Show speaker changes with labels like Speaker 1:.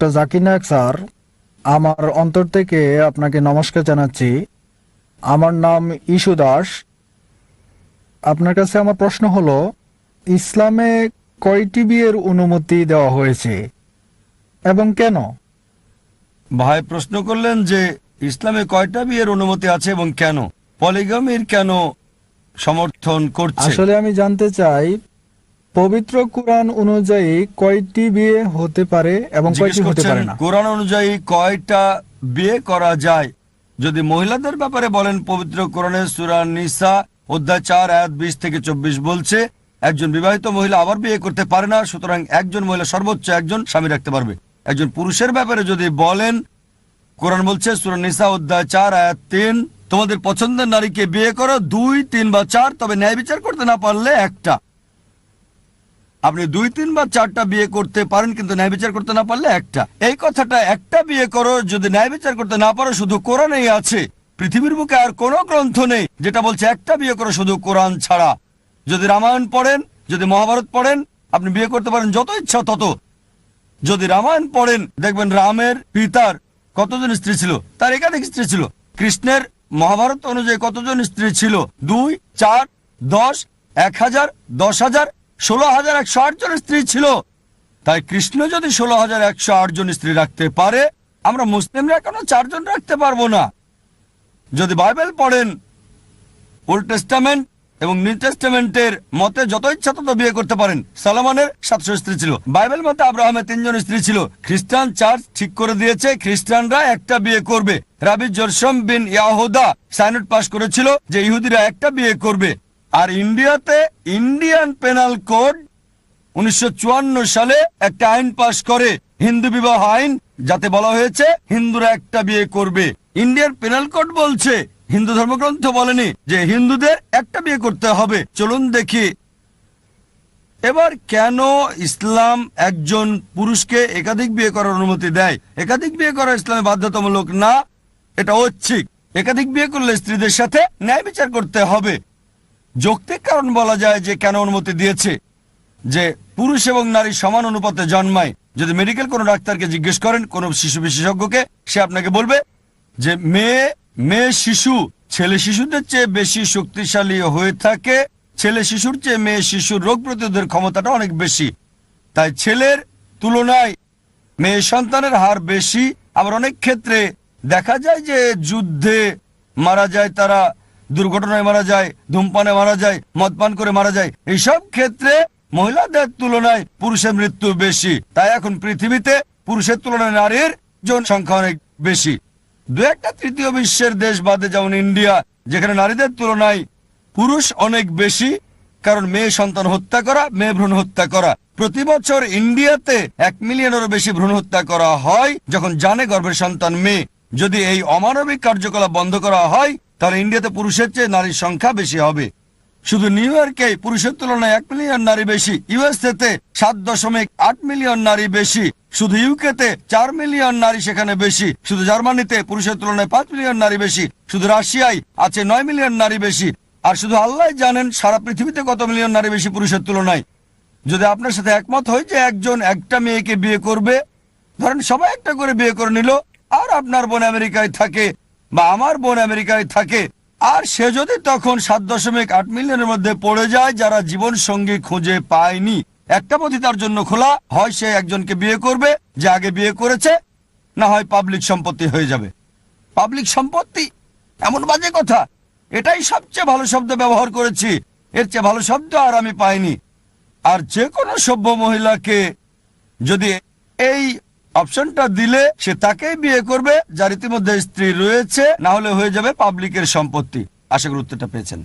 Speaker 1: Doctor Zakir Naik sir, আমার অন্তর থেকে আপনাকে নমস্কার জানাচ্ছি। আমার নাম ইশু দাস। আপনার কাছে আমার প্রশ্ন হলো, ইসলামে কয়টি বিয়ের অনুমতি দেওয়া হয়েছে এবং কেন?
Speaker 2: ভাই প্রশ্ন করলেন যে ইসলামে কয়টা বিয়ের অনুমতি আছে এবং কেন, পলিগামির কেন সমর্থন করছে।
Speaker 1: আসলে আমি জানতে চাই, পবিত্র কুরআন অনুযায়ী কয়টি বিয়ে হতে পারে এবং
Speaker 2: জিজ্ঞেস
Speaker 1: কয়টি হতে
Speaker 2: করছেন
Speaker 1: পারে না।
Speaker 2: কোরআন অনুযায়ী কয়টা বিয়ে করা যায়। যদি মহিলাদের ব্যাপারে বলেন, পবিত্র কোরআনের সূরা নিসা অধ্যায় 4 আয়াত 20 থেকে 24 বলছে একজন বিবাহিত মহিলা আবার বিয়ে করতে পারে না, সুতরাং একজন মহিলা সর্বোচ্চ একজন স্বামী রাখতে পারবে। একজন পুরুষের ব্যাপারে যদি বলেন, কোরআন বলছে সূরা নিসা অধ্যায় 4 আয়াত 3, তোমাদের পছন্দের নারীকে বিয়ে করো 2, 3 বা 4, তবে ন্যায় বিচার করতে না পারলে একটা। আপনি 2, 3 বা 4টা বিয়ে করতে পারেন, কিন্তু ন্যায় বিচার করতে না পারলে একটা। এই কথাটা একটা বিয়ে করো যদি ন্যায় বিচার করতে না পারো শুধু কোরআনেই আছে। পৃথিবীর বুকে আর কোনো গ্রন্থ নেই যেটা বলছে একটা বিয়ে করো শুধু কোরআন ছাড়া। যদি রামায়ণ পড়েন, যদি মহাভারত পড়েন, আপনি বিয়ে করতে পারেন যত ইচ্ছা তত। যদি রামায়ণ পড়েন দেখবেন রামের পিতার কতজন স্ত্রী ছিল, তার একাধিক স্ত্রী ছিল। কৃষ্ণের মহাভারত অনুযায়ী কতজন স্ত্রী ছিল? 2, 4, 10, 1000, 10,000, 16,108 জন স্ত্রী ছিল। তাই কৃষ্ণ যদি 16,108 জন স্ত্রী রাখতে পারে, আমরা মুসলিমরা কেন 4 জন রাখতে পারবো না? যদি বাইবেল পড়েন, ওল্ড টেস্টামেন্ট এবং নিউ টেস্টামেন্টের মতে যত ইচ্ছা তত বিয়ে করতে পারেন। সলোমনের 700 স্ত্রী ছিল। বাইবেল মতে আব্রাহামের 3 জন স্ত্রী ছিল। খ্রিস্টান চার্চ ঠিক করে দিয়েছে খ্রিস্টানরা একটা বিয়ে করবে। রাবি জরসম বিন ইয়াহুদা সাইনড পাস করেছিল যে ইহুদিরা একটা বিয়ে করবে। আর ইন্ডিয়াতে ইন্ডিয়ান পেনাল কোড 1954 সালে একটা আইন পাস করে, হিন্দু বিবাহ আইন, যাতে বলা হয়েছে হিন্দুরা একটা বিয়ে করবে। ইন্ডিয়ান পেনাল কোড বলছে, হিন্দু ধর্মগ্রন্থ বলেনি যে হিন্দুদের একটা বিয়ে করতে হবে। চলুন দেখি এবার কেন ইসলাম একজন পুরুষকে একাধিক বিয়ে করার অনুমতি দেয়। একাধিক বিয়ে করা ইসলামে বাধ্যতামূলক না, এটা ঐচ্ছিক। একাধিক বিয়ে করলে স্ত্রীদের সাথে ন্যায় বিচার করতে হবে। যৌক্তিক কারণ বলা যায় যে কেন অনুমতি দিয়েছে, যে পুরুষ এবং নারী সমান অনুপাতে জন্মায়। যদি মেডিকেল কোনো ডাক্তারকে জিজ্ঞেস করেন, কোনো শিশু বিশেষজ্ঞকে, সে আপনাকে বলবে যে মেয়ে শিশু ছেলে শিশুদের চেয়ে বেশি শক্তিশালী হয়ে থাকে। ছেলে শিশুর চেয়ে মেয়ে শিশুর রোগ প্রতিরোধের ক্ষমতাটা অনেক বেশি। তাই ছেলের তুলনায় মেয়ে সন্তানের হার বেশি। আবার অনেক ক্ষেত্রে দেখা যায় যে যুদ্ধে মারা যায়, তারা দুর্ঘটনায় মারা যায়, ধূমপানে মারা যায়, মদপান করে মারা যায়। এইসব ক্ষেত্রে মহিলাদের তুলনায় পুরুষের মৃত্যু বেশি। তাই এখন পৃথিবীতে পুরুষের তুলনায় নারীর জনসংখ্যা অনেক বেশি। 2-1টা তৃতীয় বিশ্বের দেশ বাদে, যেমন ইন্ডিয়া, যেখানে নারীদের তুলনায় পুরুষ অনেক বেশি। কারণ মেয়ে সন্তান হত্যা করা, মেয়ে ভ্রূণ হত্যা করা, প্রতি বছর ইন্ডিয়াতে 1 মিলিয়নেরও বেশি ভ্রূণ হত্যা করা হয় যখন জানে গর্ভের সন্তান মেয়ে। যদি এই অমানবিক কার্যকলাপ বন্ধ করা হয়, তাহলে ইন্ডিয়াতে পুরুষের চেয়ে নারীর সংখ্যা বেশি হবে। শুধু নিউ ইয়র্কে পুরুষের তুলনায় 1 মিলিয়ন নারী বেশি, ইউএসএতে 7.8 মিলিয়ন নারী বেশি, শুধু ইউকেতে 4 মিলিয়ন নারী সেখানে বেশি, শুধু জার্মানিতে পুরুষের তুলনায় 5 মিলিয়ন নারী বেশি, শুধু রাশিয়ায় আছে 9 মিলিয়ন নারী বেশি। আর শুধু আল্লাহ জানেন সারা পৃথিবীতে কত মিলিয়ন নারী বেশি পুরুষের তুলনায়। যদি আপনার সাথে একমত হয় যে একজন একটা মেয়েকে বিয়ে করবে, ধরেন সবাই একটা করে বিয়ে করে নিল, আর আপনার বোন আমেরিকায় থাকে বা আমার বোন আমেরিকায় থাকে, আর সে যদি তখন 7.8 মিলিয়নের মধ্যে পড়ে যায় যারা জীবন সঙ্গী খুঁজে পায়নি, একটা পথই তার জন্য খোলা, হয় সে একজনকে বিয়ে করবে যে আগে বিয়ে করেছে, না হয় পাবলিক সম্পত্তি হয়ে যাবে। পাবলিক সম্পত্তি এমন বাজে কথা, এটাই সবচেয়ে ভালো শব্দ ব্যবহার করেছি, এর চেয়ে ভালো শব্দ আর আমি পাইনি। আর যে কোনো সভ্য মহিলাকে যদি এই অপশনটা দিলে, সে তাকেই বিয়ে করবে যার ইতিমধ্যে স্ত্রী রয়েছে, না হলে হয়ে যাবে পাবলিকের সম্পত্তি। আশা করি উত্তরটা পেয়েছেন।